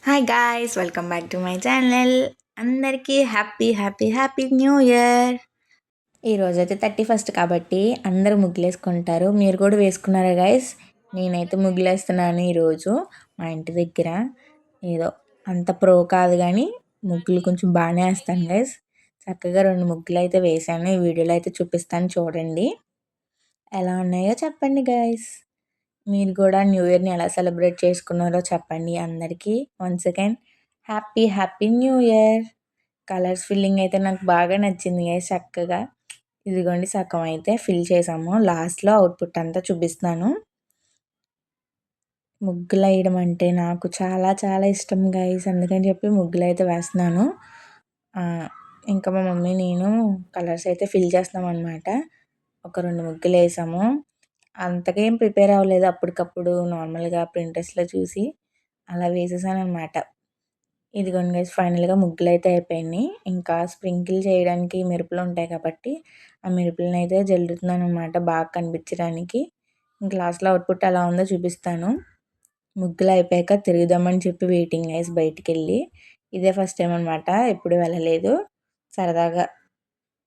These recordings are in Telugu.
Hi guys, welcome back to my channel. అందరికీ happy happy happy new year. ఈరోజైతే 31st కాబట్టి అందరూ ముగ్గులేసుకుంటారు. మీరు కూడా వేసుకున్నారా గాయస్? నేనైతే ముగ్గులేస్తున్నాను ఈరోజు మా ఇంటి దగ్గర. ఏదో అంత ప్రో కాదు కానీ ముగ్గులు కొంచెం బాగానే వేస్తాను గాయస్. చక్కగా 2 ముగ్గులు అయితే వేసాను. ఈ వీడియోలో అయితే చూపిస్తాను, చూడండి. ఎలా ఉన్నాయో చెప్పండి గాయస్. మీరు కూడా న్యూ ఇయర్ని ఎలా సెలబ్రేట్ చేసుకున్నారో చెప్పండి అందరికీ. Once again happy happy new year. Colours filling అయితే నాకు బాగా నచ్చింది గైస్. చక్కగా ఇదిగోండి, సగం అయితే ఫిల్ చేసాము. లాస్ట్లో అవుట్పుట్ అంతా చూపిస్తున్నాను. ముగ్గులు వేయడం అంటే నాకు చాలా చాలా ఇష్టం గైస్. అందుకని చెప్పి ముగ్గులు అయితే వేస్తున్నాను. ఇంకా మా మమ్మీ నేను కలర్స్ అయితే ఫిల్ చేస్తున్నాం అనమాట. ఒక 2 ముగ్గులు వేసాము. అంతగా ఏం ప్రిపేర్ అవ్వలేదు, అప్పటికప్పుడు నార్మల్గా ప్రింటర్స్లో చూసి అలా వేసేసాను అనమాట. ఇదిగోండి గైస్, ఫైనల్గా ముగ్గులు అయితే అయిపోయినాయి. ఇంకా స్ప్రింకిల్ చేయడానికి మెరుపులు ఉంటాయి కాబట్టి ఆ మెరుపులను అయితే జల్లుతున్నాను అనమాట, బాగా కనిపించడానికి. ఇంక లాస్ట్లో అవుట్పుట్ ఎలా ఉందో చూపిస్తాను. ముగ్గులు అయిపోయాక తిరుగుదామని చెప్పి వెయిటింగ్ గైస్ బయటికి వెళ్ళి. ఇదే ఫస్ట్ టైం అనమాట, ఎప్పుడు వెళ్ళలేదు. సరదాగా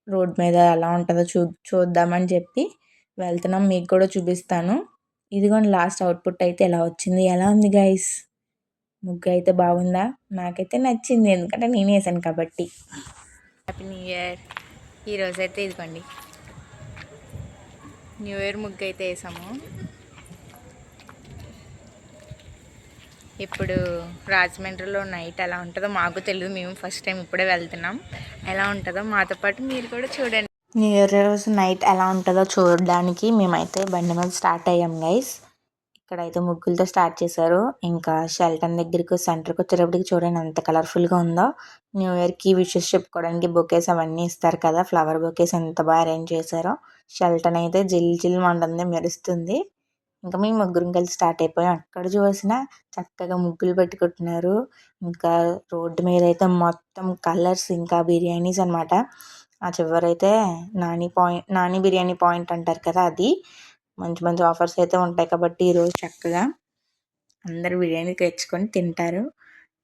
రోడ్ మీద ఎలా ఉంటుందో చూద్దామని చెప్పి వెళ్తున్నాం. మీకు కూడా చూపిస్తాను. ఇదిగోండి లాస్ట్ అవుట్పుట్ అయితే ఎలా వచ్చింది. ఎలా ఉంది గైస్? ముగ్గు అయితే బాగుందా? నాకైతే నచ్చింది, ఎందుకంటే నేనే వేసాను కాబట్టి. Happy new year. ఈరోజైతే ఇదిగోండి న్యూ ఇయర్ ముగ్గు అయితే వేసాము. ఇప్పుడు రాజమండ్రిలో నైట్ ఎలా ఉంటుందో మాకు తెలియదు, మేము ఫస్ట్ టైం ఇప్పుడే వెళ్తున్నాం. ఎలా ఉంటుందో మాతో పాటు మీరు కూడా చూడండి. న్యూ ఇయర్ రోజు నైట్ ఎలా ఉంటుందో చూడడానికి మేమైతే బండి మీద స్టార్ట్ అయ్యాం గైస్. ఇక్కడైతే ముగ్గులతో స్టార్ట్ చేశారు. ఇంకా షెల్టన్ దగ్గరికి సెంటర్కి వచ్చేటప్పటికి చూడండి ఎంత కలర్ఫుల్గా ఉందో. న్యూ ఇయర్కి విషెస్ చెప్పుకోవడానికి బొకేస్ అవన్నీ ఇస్తారు కదా, ఫ్లవర్ బొకేస్ ఎంత బాగా అరేంజ్ చేశారో. షెల్టన్ అయితే జిల్ జిల్ మంటుంది, మెరుస్తుంది. ఇంకా మేము ముగ్గురం కలిసి స్టార్ట్ అయిపోయాం. అక్కడ చూసినా చక్కగా ముగ్గులు పెట్టుకుంటున్నారు. ఇంకా రోడ్డు మీద అయితే మొత్తం కలర్స్, ఇంకా బిర్యానీస్ అనమాట. ఆ చివరైతే నాని బిర్యానీ పాయింట్ అంటారు కదా, అది మంచి మంచి ఆఫర్స్ అయితే ఉంటాయి కాబట్టి ఈరోజు చక్కగా అందరు బిర్యానీ తెచ్చుకొని తింటారు.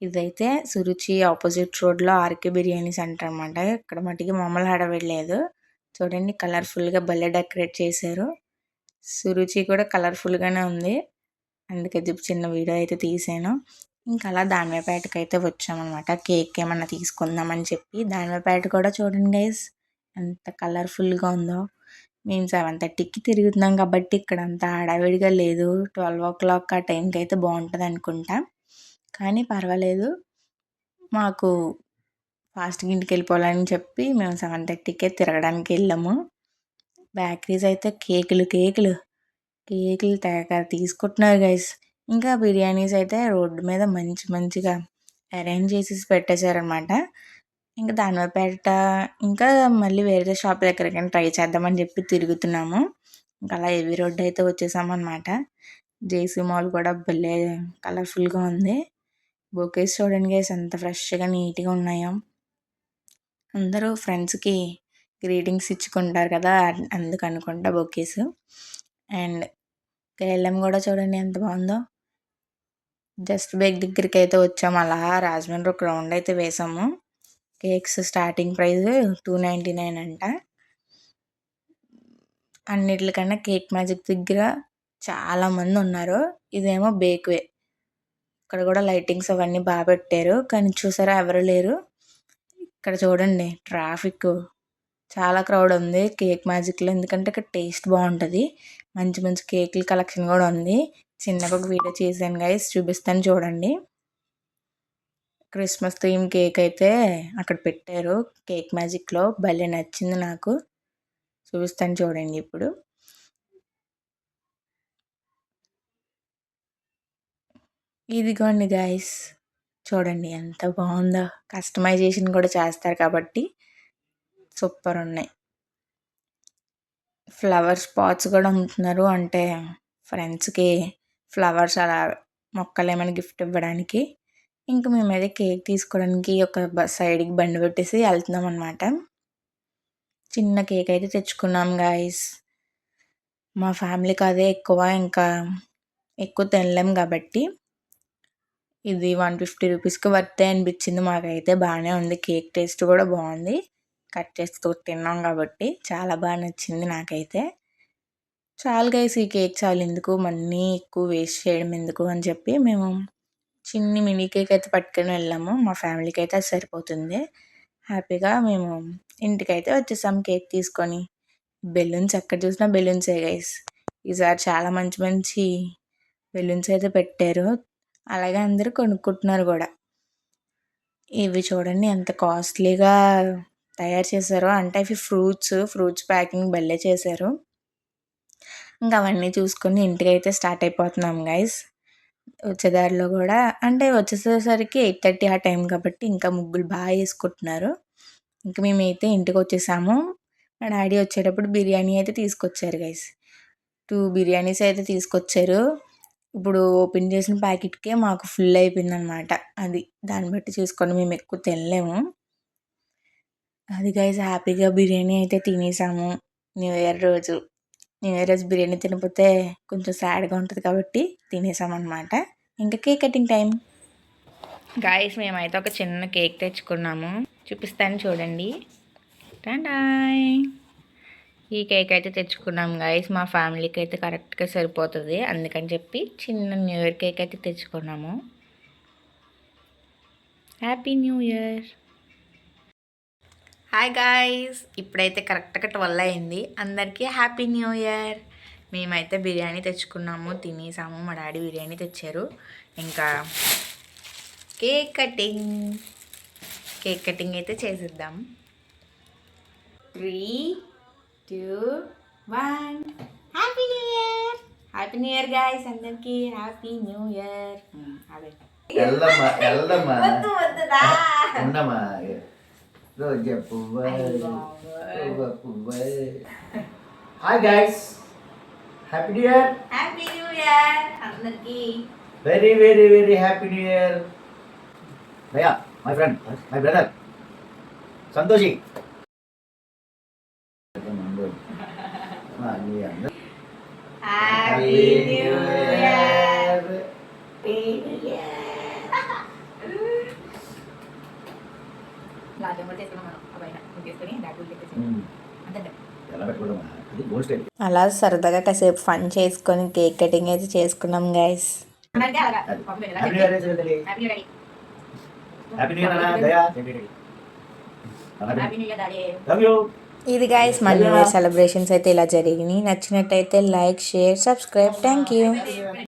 ఇదైతే సురుచి ఆపోజిట్ రోడ్లో ఆర్కే బిర్యానీ సెంటర్ అనమాట. ఇక్కడ మటుకి మామూలు హడావిడలేదు. చూడండి కలర్ఫుల్గా భలే డెకరేట్ చేశారు. సురుచి కూడా కలర్ఫుల్గానే ఉంది, అందుకే చిన్న వీడియో అయితే తీసాను. ఇంకా అలా దానివేపేటకి అయితే వచ్చామన్నమాట. కేక్ ఏమన్నా తీసుకుందామని చెప్పి. దానివేపేట కూడా చూడండి గైస్ ఎంత కలర్ఫుల్గా ఉందో. మేము 7:30కి తిరుగుతున్నాం కాబట్టి ఇక్కడ అంత హడావిడిగా లేదు. 12 o'clock ఆ టైంకి అయితే బాగుంటుంది అనుకుంటా, కానీ పర్వాలేదు. మాకు ఫాస్ట్గా ఇంటికి వెళ్ళిపోవాలని చెప్పి మేము 7:30కే తిరగడానికి వెళ్ళాము. బేకరీస్ అయితే కేకులు తెగ తీసుకుంటున్నారు గైస్. ఇంకా బిర్యానీస్ అయితే రోడ్డు మీద మంచిగా అరేంజ్ చేసేసి పెట్టేశారనమాట. ఇంకా దానివైపేట ఇంకా మళ్ళీ వేరే షాప్ దగ్గరకైనా ట్రై చేద్దామని చెప్పి తిరుగుతున్నాము. ఇంకా అలా హెవీ రోడ్ అయితే వచ్చేసామన్నమాట. జేసీ మాల్ కూడా భలే కలర్ఫుల్గా ఉంది. బొకేస్ చూడండి గైస్ ఎంత ఫ్రెష్గా నీట్గా ఉన్నాయో. అందరూ ఫ్రెండ్స్కి గ్రీటింగ్స్ ఇచ్చుకుంటారు కదా, అందుకు అనుకుంటా బొకేస్. అండ్ కేఎల్ఎం కూడా చూడండి ఎంత బాగుందో. జస్ట్ బేక్ దగ్గరికి అయితే వచ్చాము. అలా రాజమండ్రి ఒక రౌండ్ అయితే వేసాము. కేక్స్ స్టార్టింగ్ ప్రైస్ 299 అంట. అన్నిటికన్నా కేక్ మ్యాజిక్ దగ్గర చాలామంది ఉన్నారు. ఇదేమో బేక్వే. ఇక్కడ కూడా లైటింగ్స్ అవన్నీ బాగా పెట్టారు, కానీ చూసారా ఎవరు లేరు. ఇక్కడ చూడండి ట్రాఫిక్ చాలా క్రౌడ్ ఉంది కేక్ మ్యాజిక్లో, ఎందుకంటే ఇక్కడ టేస్ట్ బాగుంటుంది. మంచి మంచి కేకుల కలెక్షన్ కూడా ఉంది. చిన్నగా ఒక వీడియో చేశాను గైస్, చూపిస్తాను చూడండి. క్రిస్మస్ థీమ్ కేక్ అయితే అక్కడ పెట్టారు కేక్ మ్యాజిక్లో, భలే నచ్చింది నాకు. చూపిస్తాను చూడండి ఇప్పుడు. ఇదిగోండి గైస్, చూడండి ఎంత బాగుందో. కస్టమైజేషన్ కూడా చేస్తారు కాబట్టి సూపర్ ఉన్నాయి. ఫ్లవర్స్ పాట్స్ కూడా అమ్ముతున్నారు, అంటే ఫ్రెండ్స్కి ఫ్లవర్స్ అలా మొక్కలు ఏమైనా గిఫ్ట్ ఇవ్వడానికి. ఇంకా మేమైతే కేక్ తీసుకోవడానికి ఒక సైడ్కి బండి పెట్టేసి వెళ్తున్నాం అనమాట. చిన్న కేక్ అయితే తెచ్చుకున్నాం గాయస్. మా ఫ్యామిలీకి అదే ఎక్కువ, ఇంకా ఎక్కువ తినలేం కాబట్టి ఇది 150 రూపీస్కి వర్తే అనిపించింది మాకైతే. బాగానే ఉంది, కేక్ టేస్ట్ కూడా బాగుంది. కట్ చేస్తూ తిన్నాం కాబట్టి చాలా బాగా నచ్చింది నాకైతే. చాలు గైస్, ఈ కేక్ చాలు, ఎందుకు మనీ ఎక్కువ వేస్ట్ చేయడం ఎందుకు అని చెప్పి మేము చిన్ని మినీ కేక్ అయితే పట్టుకొని వెళ్ళాము. మా ఫ్యామిలీకి అయితే అది సరిపోతుంది. హ్యాపీగా మేము ఇంటికైతే వచ్చేసాం కేక్ తీసుకొని. బెలూన్స్ ఎక్కడ చూసినా బెలూన్సే గైస్. ఈసారి చాలా మంచి మంచి బెలూన్స్ అయితే పెట్టారు. అలాగే అందరూ కొనుక్కుంటున్నారు కూడా. ఇవి చూడండి ఎంత కాస్ట్లీగా తయారు చేశారో. అంటే అవి ఫ్రూట్స్ ప్యాకింగ్ భలే చేశారు. ఇంకా అవన్నీ చూసుకొని ఇంటికైతే స్టార్ట్ అయిపోతున్నాం గైస్. వచ్చేదారిలో కూడా అంటే వచ్చేసేసరికి 8:30 ఆ టైం కాబట్టి ఇంకా ముగ్గులు బాగా వేసుకుంటున్నారు. ఇంకా మేమైతే ఇంటికి వచ్చేసాము. మా డాడీ వచ్చేటప్పుడు బిర్యానీ అయితే తీసుకొచ్చారు గైస్. 2 బిర్యానీస్ అయితే తీసుకొచ్చారు. ఇప్పుడు ఓపెన్ చేసిన ప్యాకెట్కే మాకు ఫుల్ అయిపోయిందనమాట. అది దాన్ని బట్టి చూసుకొని మేము ఎక్కువ తినలేము. అది గైస్, హ్యాపీగా బిర్యానీ అయితే తినేసాము. న్యూ ఇయర్ రోజు బిర్యానీ తినకపోతే కొంచెం సాడ్గా ఉంటుంది కాబట్టి తినేసామన్నమాట. ఇంకా కేక్ కటింగ్ టైం. గాయస్, మేమైతే ఒక చిన్న కేక్ తెచ్చుకున్నాము, చూపిస్తాను చూడండి. టాండాయ్, ఈ కేక్ అయితే తెచ్చుకున్నాం గాయస్. మా ఫ్యామిలీకి అయితే కరెక్ట్గా సరిపోతుంది, అందుకని చెప్పి చిన్న న్యూ ఇయర్ కేక్ అయితే తెచ్చుకున్నాము. Happy new year. Hi guys, ఇప్పుడైతే కరెక్ట్గా 12 అయింది. అందరికీ హ్యాపీ న్యూ ఇయర్. మేమైతే బిర్యానీ తెచ్చుకున్నాము, తినేసాము. మా డాడీ బిర్యానీ తెచ్చారు. ఇంకా కేక్ కటింగ్ అయితే చేసేద్దాం. 3, 2, 1. Happy new year. Happy new year guys, అందరికీ హ్యాపీ న్యూ ఇయర్. అదే రోజా పువ్వ. Hi guys, happy new year. Happy new year అందరికీ. Very very very happy new year. భయ్యా, my friend, my brother Santoshi. Happy new year. అలా సరదాగా కాసేపు ఫన్ చేసుకొని కేక్ కటింగ్ అయితే చేసుకున్నాం గైస్. ఇది గైస్, మా న్యూ ఇయర్ సెలబ్రేషన్స్ అయితే ఇలా జరిగినాయి. నచ్చినట్టయితే like, share, subscribe. Thank you.